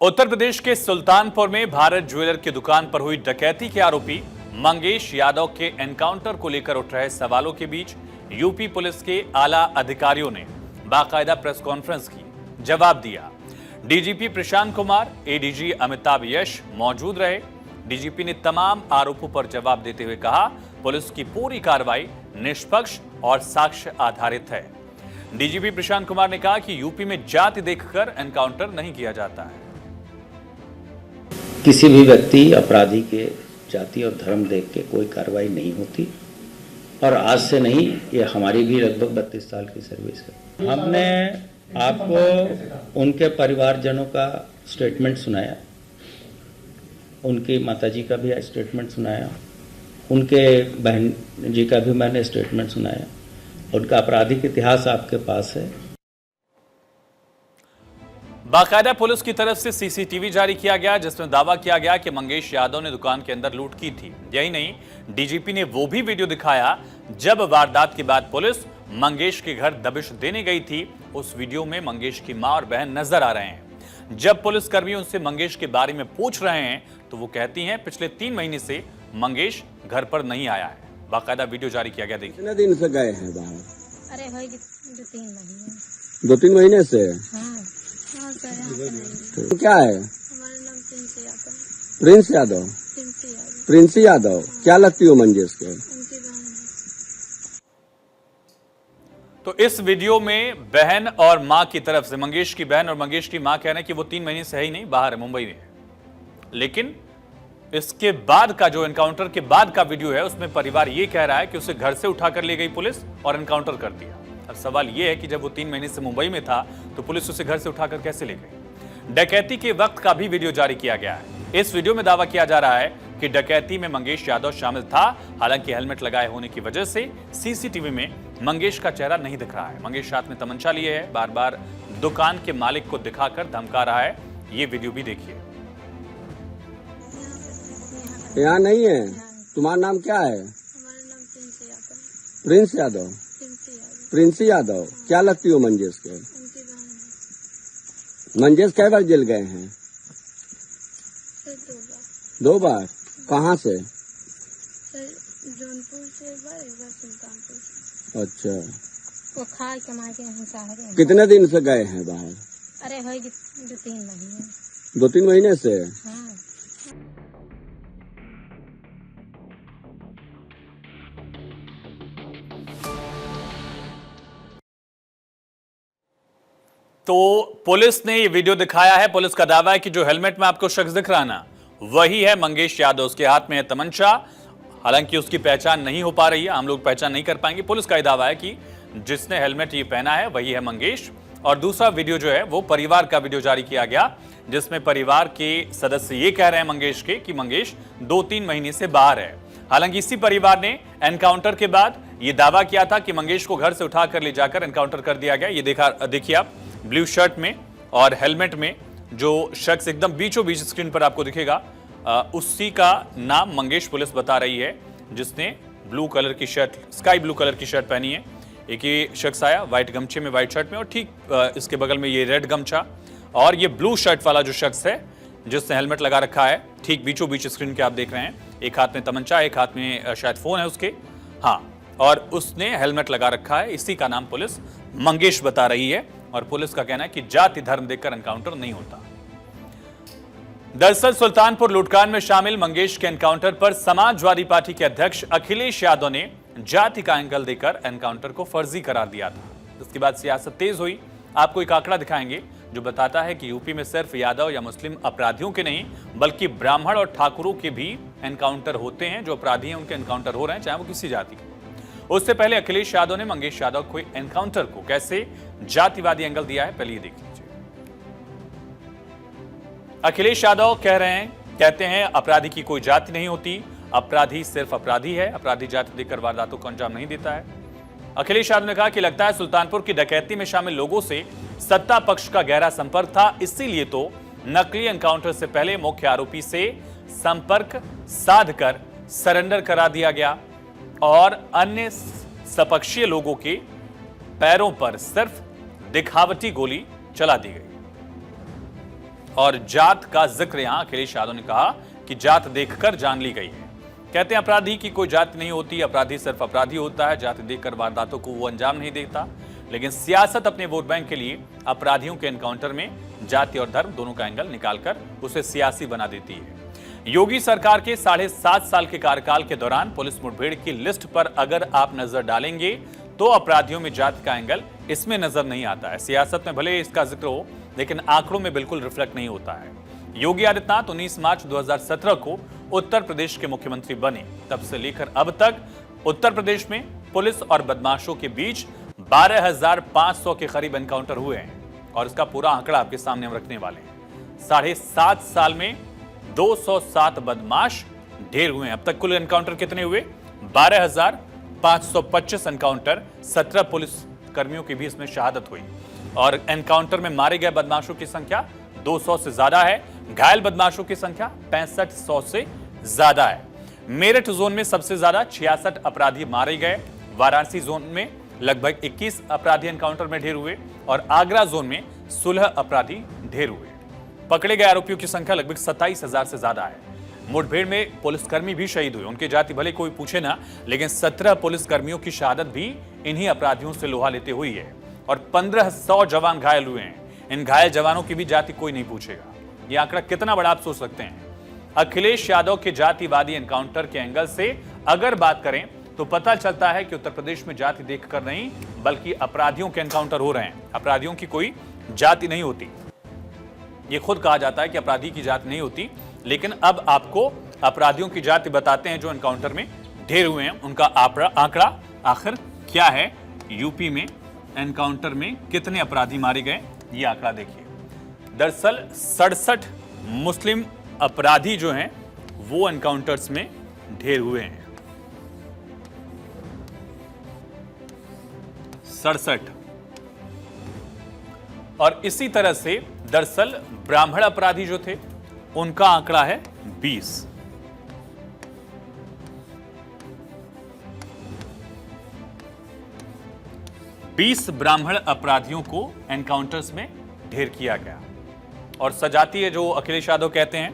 उत्तर प्रदेश के सुल्तानपुर में भारत ज्वेलर की दुकान पर हुई डकैती के आरोपी मंगेश यादव के एनकाउंटर को लेकर उठ रहे सवालों के बीच यूपी पुलिस के आला अधिकारियों ने बाकायदा प्रेस कॉन्फ्रेंस की, जवाब दिया। डीजीपी प्रशांत कुमार, एडीजी अमिताभ यश मौजूद रहे। डीजीपी ने तमाम आरोपों पर जवाब देते हुए कहा, पुलिस की पूरी कार्रवाई निष्पक्ष और साक्ष्य आधारित है। डीजीपी प्रशांत कुमार ने कहा कि यूपी में जाति देखकर एनकाउंटर नहीं किया जाता है। किसी भी व्यक्ति अपराधी के जाति और धर्म देख के कोई कार्रवाई नहीं होती और आज से नहीं, ये हमारी भी लगभग 32 साल की सर्विस है। हमने आपको उनके परिवारजनों का स्टेटमेंट सुनाया, उनकी माताजी का भी स्टेटमेंट सुनाया, उनके बहन जी का भी मैंने स्टेटमेंट सुनाया। उनका आपराधिक इतिहास आपके पास है। बाकायदा पुलिस की तरफ से सीसीटीवी जारी किया गया, जिसमें दावा किया गया कि मंगेश यादव ने दुकान के अंदर लूट की थी। यही नहीं, डीजीपी ने वो भी वीडियो दिखाया जब वारदात के बाद पुलिस मंगेश के घर दबिश देने गई थी। उस वीडियो में मंगेश की मां और बहन नजर आ रहे हैं। जब पुलिसकर्मी उनसे मंगेश के बारे में पूछ रहे हैं तो वो कहती हैं पिछले 3 महीने से मंगेश घर पर नहीं आया है। बाकायदा वीडियो जारी किया गया, देखिए। कितने दिन से गए हैं बाहर? अरे भाई 2-3 महीने। 2-3 महीने से? हाँ सर। तो क्या है? हमारा नाम Prince Yadav. Prince Yadav? Prince Yadav क्या लगती हो मंगेश के? उनकी बहन है। तो इस वीडियो में बहन और मां की तरफ से, मंगेश की बहन और मंगेश की मां कह रहे हैं कि वो 3 महीने से है ही नहीं, बाहर है, मुंबई में है। लेकिन इसके बाद का जो एनकाउंटर के बाद का वीडियो है उसमें परिवार ये कह रहा है कि उसे घर से उठाकर ले गई पुलिस और एनकाउंटर कर दिया। अब सवाल यह है कि जब वो 3 महीने से मुंबई में था तो पुलिस उसे घर से उठाकर कैसे ले गई? डकैती के वक्त का भी वीडियो जारी किया गया है। इस वीडियो में दावा किया जा रहा है कि डकैती में मंगेश यादव शामिल था। हालांकि हेलमेट लगाए होने की वजह से सीसीटीवी में मंगेश का चेहरा नहीं दिख रहा है। मंगेश हाथ में तमंचा लिए है, बार बार दुकान के मालिक को दिखाकर धमका रहा है। ये वीडियो भी देखिए। यहाँ नहीं है। तुम्हारा नाम क्या है? हमारा नाम Prince Yadav. Prince Yadav? Prince Yadav क्या लगती हो मंगेश के? उनकी बहन है। मंगेश कई बार जेल गए हैं? सर 2 बार। 2 बार? कहाँ से? सर जौनपुर से एक बार सुल्तानपुर से। अच्छा। वो खा कमा के यहाँ शहर है। कितने दिन से गए हैं बाहर? अरे भाई 2-3 महीने। 2-3 महीने से? हाँ। तो पुलिस ने ये वीडियो दिखाया है। पुलिस का दावा है कि जो हेलमेट में आपको शख्स दिख रहा ना, वही है मंगेश यादव। उसके हाथ में है तमंचा। हालांकि उसकी पहचान नहीं हो पा रही है, हम लोग पहचान नहीं कर पाएंगे। पुलिस का ये दावा है कि जिसने हेलमेट ये पहना है वही है मंगेश। और दूसरा वीडियो जो है वो परिवार का वीडियो जारी किया गया, जिसमें परिवार के सदस्य ये कह रहे हैं मंगेश के कि मंगेश 2-3 महीने से बाहर है। हालांकि इसी परिवार ने एनकाउंटर के बाद ये दावा किया था कि मंगेश को घर से उठाकर ले जाकर एनकाउंटर कर दिया गया। ये देखिए आप, ब्लू शर्ट में और हेलमेट में जो शख्स एकदम बीचों बीच स्क्रीन पर आपको दिखेगा, उसी का नाम मंगेश पुलिस बता रही है, जिसने ब्लू कलर की शर्ट, स्काई ब्लू कलर की शर्ट पहनी है। एक ही शख्स आया व्हाइट गमछे में, व्हाइट शर्ट में, और ठीक इसके बगल में ये रेड गमछा, और ये ब्लू शर्ट वाला जो शख्स है जिसने हेलमेट लगा रखा है, ठीक बीचों बीच स्क्रीन के आप देख रहे हैं। एक हाथ में तमंचा, एक हाथ में शायद फोन है उसके, हाँ, और उसने हेलमेट लगा रखा है। इसी का नाम पुलिस मंगेश बता रही है। और पुलिस का कहना है कि जाति धर्म देखकर एनकाउंटर नहीं होता। दरअसल सुल्तानपुर लूटकांड में शामिल मंगेश के एनकाउंटर पर समाजवादी पार्टी के अध्यक्ष अखिलेश यादव ने जाति का एंगल देकर एनकाउंटर को फर्जी करार दिया था। उसके बाद सियासत तेज हुई। आपको एक आंकड़ा दिखाएंगे जो बताता है कि यूपी में सिर्फ यादव या मुस्लिम अपराधियों के नहीं, बल्कि ब्राह्मण और ठाकुरों के भी एनकाउंटर होते हैं। जो अपराधी हैं उनके एनकाउंटर हो रहे हैं, चाहे वो किसी जाति के। उससे पहले अखिलेश यादव ने मंगेश यादव को एनकाउंटर को कैसे जातिवादी एंगल दिया है, पहले ये देख लीजिए। अखिलेश यादव कहते हैं अपराधी की कोई जाति नहीं होती, अपराधी सिर्फ अपराधी है, अपराधी जाति देकर वारदातों को अंजाम नहीं देता है। अखिलेश यादव ने कहा कि लगता है सुल्तानपुर की डकैती में शामिल लोगों से सत्ता पक्ष का गहरा संपर्क था, इसीलिए तो नकली एनकाउंटर से पहले मुख्य आरोपी से संपर्क साधकर सरेंडर करा दिया गया और अन्य सपक्षीय लोगों के पैरों पर सिर्फ दिखावटी गोली चला दी गई। और जात का जिक्र यहां अखिलेश यादव ने कहा कि जात देखकर जान ली गई है। कहते हैं अपराधी की कोई जाति नहीं होती, अपराधी सिर्फ अपराधी होता है, जाति देखकर वारदातों को वो अंजाम नहीं देता। लेकिन सियासत अपने वोट बैंक के लिए अपराधियों के एनकाउंटर में जाति और धर्म दोनों का एंगल निकालकर उसे सियासी बना देती है। योगी सरकार के 7.5 साल के कार्यकाल के दौरान पुलिस मुठभेड़ की लिस्ट पर अगर आप नजर डालेंगे तो अपराधियों में जाति का एंगल इसमें नजर नहीं आता है। सियासत में भले इसका जिक्र हो, लेकिन आंकड़ों में बिल्कुल रिफ्लेक्ट नहीं होता है। योगी आदित्यनाथ 19 मार्च 2017 को उत्तर प्रदेश के मुख्यमंत्री बने, तब से लेकर अब तक उत्तर प्रदेश में पुलिस और बदमाशों के बीच 12,500 के करीब एनकाउंटर हुए हैं और इसका पूरा आंकड़ा आपके सामने हम रखने वाले हैं। 7.5 साल में 207 बदमाश ढेर हुए हैं। अब तक कुल एनकाउंटर कितने हुए? 12,525 एनकाउंटर। 17 पुलिस कर्मियों की भी इसमें शहादत हुई और एनकाउंटर में मारे गए बदमाशों की संख्या 200 से ज्यादा है। घायल बदमाशों की संख्या 6500 से ज्यादा है। मेरठ जोन में सबसे ज्यादा 66 अपराधी मारे गए। वाराणसी जोन में लगभग 21 अपराधी एनकाउंटर में ढेर हुए और आगरा जोन में 16 अपराधी ढेर हुए। पकड़े गए आरोपियों की संख्या लगभग 27,000 से ज्यादा है। मुठभेड़ में पुलिसकर्मी भी शहीद हुए, उनकी जाति भले कोई पूछे ना, लेकिन 17 पुलिसकर्मियों की शहादत भी इन्हीं अपराधियों से लोहा लेते हुई है और 1500 जवान घायल हुए हैं। इन घायल जवानों की भी जाति कोई नहीं पूछेगा। यह आंकड़ा कितना बड़ा आप सोच सकते हैं। अखिलेश यादव के जातिवादी एनकाउंटर के एंगल से अगर बात करें तो पता चलता है कि उत्तर प्रदेश में जाति देखकर नहीं, बल्कि अपराधियों के एनकाउंटर हो रहे हैं। अपराधियों की कोई जाति नहीं होती। ये खुद कहा जाता है कि अपराधी की जाति नहीं होती, लेकिन अब आपको अपराधियों की जाति बताते हैं जो एनकाउंटर में ढेर हुए हैं। उनका आंकड़ा आखिर क्या है? यूपी में एनकाउंटर में कितने अपराधी मारे गए, ये आंकड़ा देखिए। दरअसल 67 मुस्लिम अपराधी जो हैं वो एनकाउंटर्स में ढेर हुए हैं। 67। और इसी तरह से दरअसल ब्राह्मण अपराधी जो थे उनका आंकड़ा है 20। ब्राह्मण अपराधियों को एनकाउंटर्स में ढेर किया गया। और सजातीय जो अखिलेश यादव कहते हैं,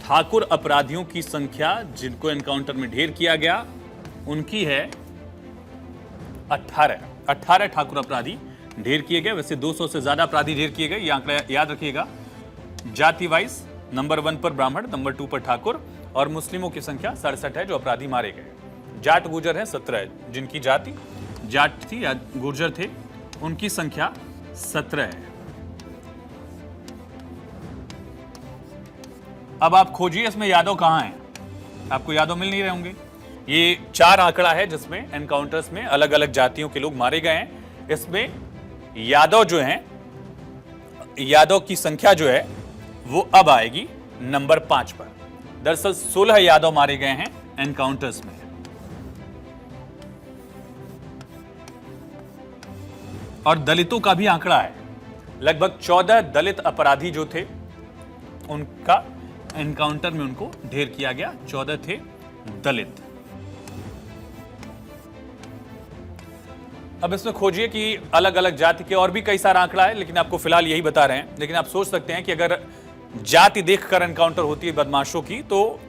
ठाकुर अपराधियों की संख्या जिनको एनकाउंटर में ढेर किया गया उनकी है 18 ठाकुर अपराधी ढेर किए गए। वैसे 200 से ज्यादा अपराधी ढेर किए गए, ये आंकड़ा याद रखिएगा। जाति वाइज नंबर 1 पर ब्राह्मण, नंबर 2 पर ठाकुर और मुस्लिमों की संख्या 67 है जो अपराधी मारे गए। जाट गुर्जर हैं 17, जिनकी जाति जाट थी या गुर्जर थे उनकी संख्या 17 है। अब आप खोजिए इसमें यादव कहां हैं, आपको यादव मिल नहीं रहे होंगे। ये 4 आंकड़ा है जिसमें एनकाउंटर्स में अलग अलग जातियों के लोग मारे गए हैं। इसमें यादव जो हैं, यादव की संख्या जो है वो अब आएगी नंबर 5 पर। दरअसल 16 यादव मारे गए हैं एनकाउंटर्स में। और दलितों का भी आंकड़ा है। लगभग 14 दलित अपराधी जो थे उनका एनकाउंटर में उनको ढेर किया गया। 14 थे दलित। अब इसमें खोजिए कि अलग अलग जाति के और भी कई सारा आंकड़ा है, लेकिन आपको फिलहाल यही बता रहे हैं। लेकिन आप सोच सकते हैं कि अगर जाति देखकर एनकाउंटर होती है बदमाशों की, तो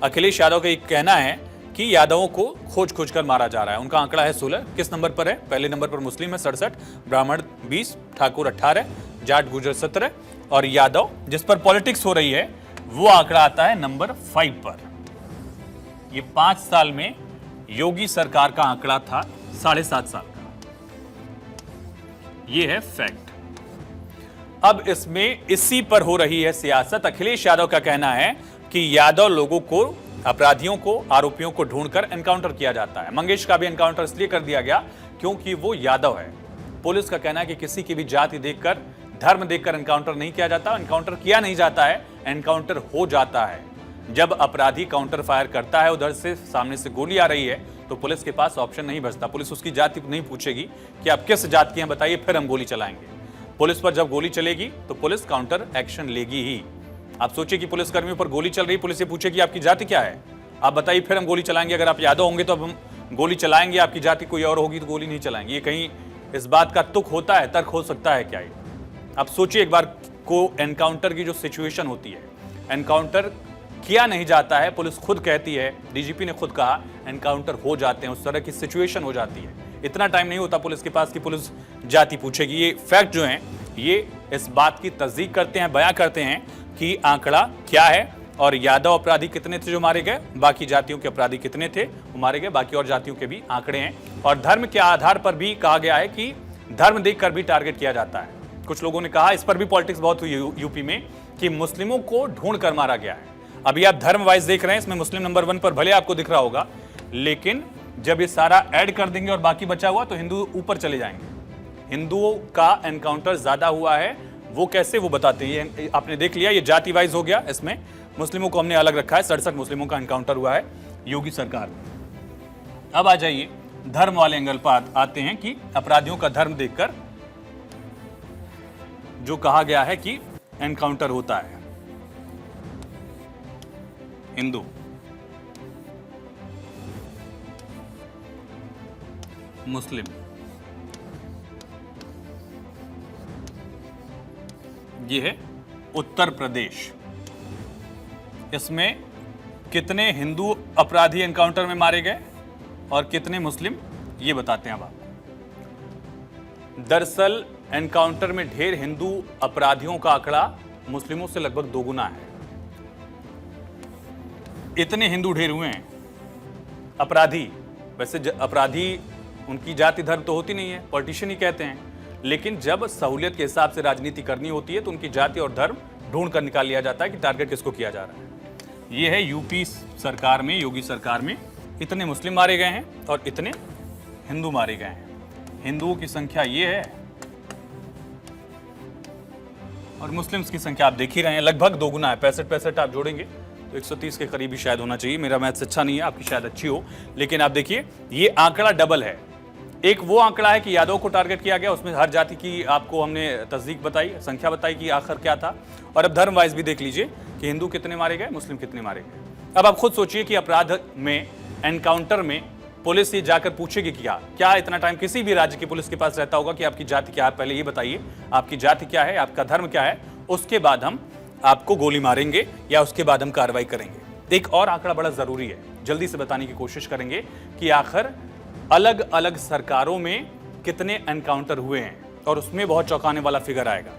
अखिलेश यादव का एक कहना है कि यादवों को खोज खोज कर मारा जा रहा है। उनका आंकड़ा है 16। किस नंबर पर है? पहले नंबर पर मुस्लिम है 67, ब्राह्मण 20, ठाकुर 18, जाट गुर्जर 17 और यादव जिस पर पॉलिटिक्स हो रही है वो आंकड़ा आता है नंबर 5 पर। ये 5 साल में योगी सरकार का आंकड़ा था 7.5 साल का। ये है फैक्ट। अब इसमें इसी पर हो रही है सियासत। अखिलेश यादव का कहना है कि यादव लोगों को, अपराधियों को, आरोपियों को ढूंढकर एनकाउंटर किया जाता है। मंगेश का भी एनकाउंटर इसलिए कर दिया गया क्योंकि वो यादव है। पुलिस का कहना है कि किसी की भी जाति देखकर, धर्म देखकर एनकाउंटर नहीं किया जाता। एनकाउंटर किया नहीं जाता है, एनकाउंटर हो जाता है। जब अपराधी काउंटर फायर करता है, उधर से सामने से गोली आ रही है, तो पुलिस के पास ऑप्शन नहीं बचता। पुलिस उसकी जाति नहीं पूछेगी कि आप किस जात के हैं बताइए, फिर हम गोली चलाएंगे। पुलिस पर जब गोली चलेगी तो पुलिस काउंटर एक्शन लेगी ही। आप सोचिए कि पुलिस कर्मियों पर गोली चल रही, पुलिस से पूछेगी आपकी जाति क्या है, आप बताइए, फिर हम गोली चलाएंगे। अगर आप यादव होंगे तो अब हम गोली चलाएंगे, आपकी जाति कोई और होगी तो गोली नहीं चलाएंगे। ये कहीं इस बात का तुक होता है, तर्क हो सकता है क्या? आप सोचिए एक बार को एनकाउंटर की जो सिचुएशन होती है, एनकाउंटर किया नहीं जाता है। पुलिस खुद कहती है, डीजीपी ने खुद कहा एनकाउंटर हो जाते हैं, उस तरह की सिचुएशन हो जाती है। इतना टाइम नहीं होता पुलिस के पास कि पुलिस जाति पूछेगी। ये फैक्ट जो हैं ये इस बात की तस्दीक करते हैं, बयां करते हैं कि आंकड़ा क्या है और यादव अपराधी कितने थे जो मारे गए, बाकी जातियों के अपराधी कितने थे वो मारे गए, बाकी और जातियों के भी आंकड़े हैं। और धर्म के आधार पर भी कहा गया है कि धर्म देखकर भी टारगेट किया जाता है। कुछ लोगों ने कहा, इस पर भी पॉलिटिक्स बहुत हुई यूपी में, कि मुस्लिमों को ढूंढ कर मारा गया है। अभी आप धर्म वाइज देख रहे हैं, इसमें मुस्लिम नंबर 1 पर भले आपको दिख रहा होगा, लेकिन जब ये सारा ऐड कर देंगे और बाकी बचा हुआ तो हिंदू ऊपर चले जाएंगे। हिंदुओं का एनकाउंटर ज्यादा हुआ है, वो कैसे वो बताते हैं। आपने देख लिया, ये जाति वाइज हो गया, इसमें मुस्लिमों को हमने अलग रखा है। 67 मुस्लिमों का एनकाउंटर हुआ है योगी सरकार। अब आ जाइए धर्म वाले एंगल पर आते हैं कि अपराधियों का धर्म देखकर जो कहा गया है कि एनकाउंटर होता है। हिंदू, मुस्लिम, ये है उत्तर प्रदेश। इसमें कितने हिंदू अपराधी एनकाउंटर में मारे गए और कितने मुस्लिम, ये बताते हैं अब आपको। दरअसल एनकाउंटर में ढेर हिंदू अपराधियों का आंकड़ा मुस्लिमों से लगभग 2 गुना है। इतने हिंदू ढेर हुए हैं अपराधी। वैसे अपराधी उनकी जाति धर्म तो होती नहीं है, पॉलिटिशियन ही कहते हैं, लेकिन जब सहूलियत के हिसाब से राजनीति करनी होती है तो उनकी जाति और धर्म ढूंढ कर निकाल लिया जाता है कि टारगेट किसको किया जा रहा है। ये है यूपी सरकार में, योगी सरकार में इतने मुस्लिम मारे गए हैं और इतने हिंदू मारे गए हैं। हिंदुओं की संख्या ये है और मुस्लिम्स की संख्या आप देख ही रहे हैं, लगभग 2 गुना है। 65 आप जोड़ेंगे तो 130 के करीब ही शायद होना चाहिए। मेरा मैथ्स अच्छा नहीं है, आपकी शायद अच्छी हो, लेकिन आप देखिए ये आंकड़ा डबल है। एक वो आंकड़ा है कि यादव को टारगेट किया गया, उसमें हर जाति की आपको हमने तस्दीक बताई, संख्या बताई कि आखिर क्या था। और अब धर्म वाइज भी देख लीजिए कि हिंदू कितने मारे गए, मुस्लिम कितने मारे गए। अब आप खुद सोचिए कि अपराध में, एनकाउंटर में पुलिस ये जाकर पूछेगी क्या इतना टाइम किसी भी राज्य की पुलिस के पास रहता होगा कि आपकी जाति क्या है, पहले ये बताइए आपकी जाति क्या है, आपका धर्म क्या है, उसके बाद हम आपको गोली मारेंगे या उसके बाद हम कार्रवाई करेंगे। एक और आंकड़ा बड़ा जरूरी है, जल्दी से बताने की कोशिश करेंगे कि आखिर अलग अलग सरकारों में कितने एनकाउंटर हुए हैं, और उसमें बहुत चौंकाने वाला फिगर आएगा।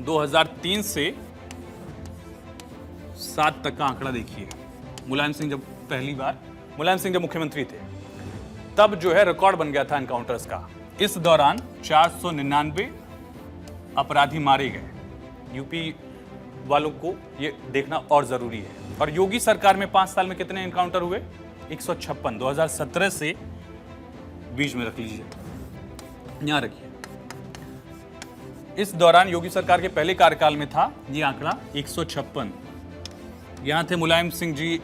2003 से 7 तक का आंकड़ा देखिए। मुलायम सिंह जब मुख्यमंत्री थे तब जो है रिकॉर्ड बन गया था एनकाउंटर्स का। इस दौरान 499 अपराधी मारे गए। यूपी वालों को ये देखना और जरूरी है। और योगी सरकार में 5 साल में कितने एनकाउंटर हुए? 156। 2017 से बीच में रख लीजिए, यहां रखिए। इस दौरान योगी सरकार के पहले कार्यकाल में था ये आंकड़ा 156। यहां थे मुलायम सिंह जी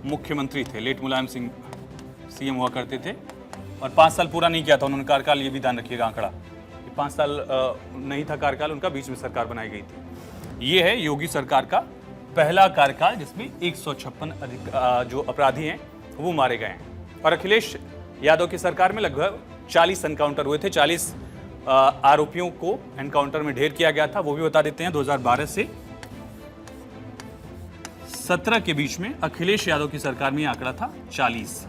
मुख्यमंत्री थे, लेट मुलायम सिंह सीएम हुआ करते थे, और 5 साल पूरा नहीं किया था उन्होंने कार्यकाल। ये भी ध्यान रखिएगा आंकड़ा, 5 साल नहीं था कार्यकाल उनका, बीच में सरकार बनाई गई थी। ये है योगी सरकार का पहला कार्यकाल जिसमें 156 जो अपराधी हैं वो मारे गए हैं। और अखिलेश यादव की सरकार में लगभग 40 एनकाउंटर हुए थे। 40 आरोपियों को एनकाउंटर में ढेर किया गया था, वो भी बता देते हैं। 2012 से 17 के बीच में अखिलेश यादव की सरकार में आंकड़ा था 40।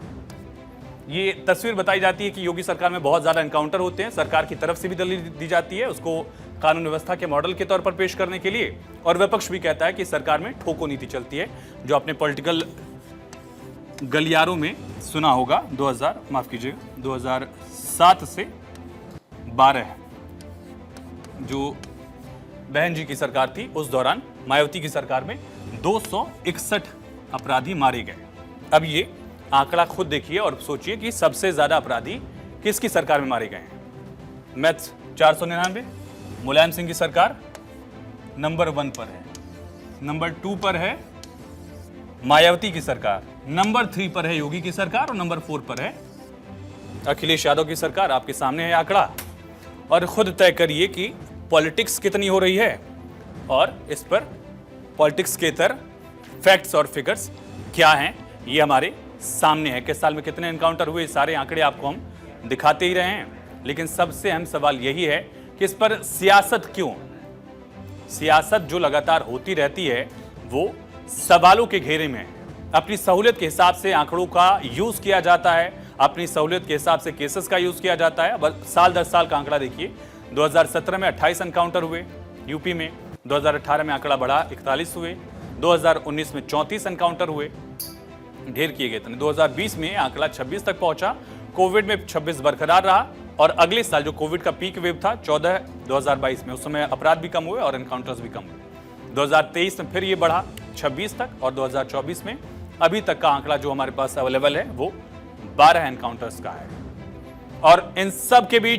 ये तस्वीर बताई जाती है कि योगी सरकार में बहुत ज्यादा एनकाउंटर होते हैं। सरकार की तरफ से भी दलील दी जाती है उसको कानून व्यवस्था के मॉडल के तौर पर पेश करने के लिए, और विपक्ष भी कहता है कि सरकार में ठोको नीति चलती है, जो आपने पॉलिटिकल गलियारों में सुना होगा। 2007 से 12 जो बहन जी की सरकार थी उस दौरान मायावती की सरकार में 261 अपराधी मारे गए। अब ये आंकड़ा खुद देखिए और सोचिए कि सबसे ज्यादा अपराधी किसकी सरकार में मारे गए हैं। मैथ्स 499, मुलायम सिंह की सरकार नंबर 1 पर है, नंबर 2 पर है मायावती की सरकार, नंबर 3 पर है योगी की सरकार, और नंबर 4 पर है अखिलेश यादव की सरकार। आपके सामने है आंकड़ा, और खुद तय करिए कि पॉलिटिक्स कितनी हो रही है, और इस पर पॉलिटिक्स के इतर फैक्ट्स और फिगर्स क्या हैं ये हमारे सामने है। किस साल में कितने एनकाउंटर हुए, सारे आंकड़े आपको हम दिखाते ही रहे हैं। लेकिन सबसे अहम सवाल यही है कि इस पर सियासत क्यों? सियासत जो लगातार होती रहती है वो सवालों के घेरे में है। अपनी सहूलियत के हिसाब से आंकड़ों का यूज किया जाता है, अपनी सहूलियत के हिसाब से केसेस का यूज किया जाता है। बस साल दर साल का आंकड़ा देखिए, 2017 में 28 एनकाउंटर हुए यूपी में, 2018 में आंकड़ा बढ़ा 41 हुए, 2019 में 34 एनकाउंटर हुए, ढेर किए गए थे। 2020 में आंकड़ा 26 तक पहुंचा, कोविड में 26 बरकरार रहा और अगले साल जो कोविड का पीक वेव था 14 2022 में, उस समय अपराध भी कम हुए और एनकाउंटर्स भी कम हुए। 2023 में फिर ये बढ़ा 26 तक और 2024 में अभी तक का आंकड़ा जो हमारे पास अवेलेबल है वो 12 एनकाउंटर्स का है। और इन सब के बीच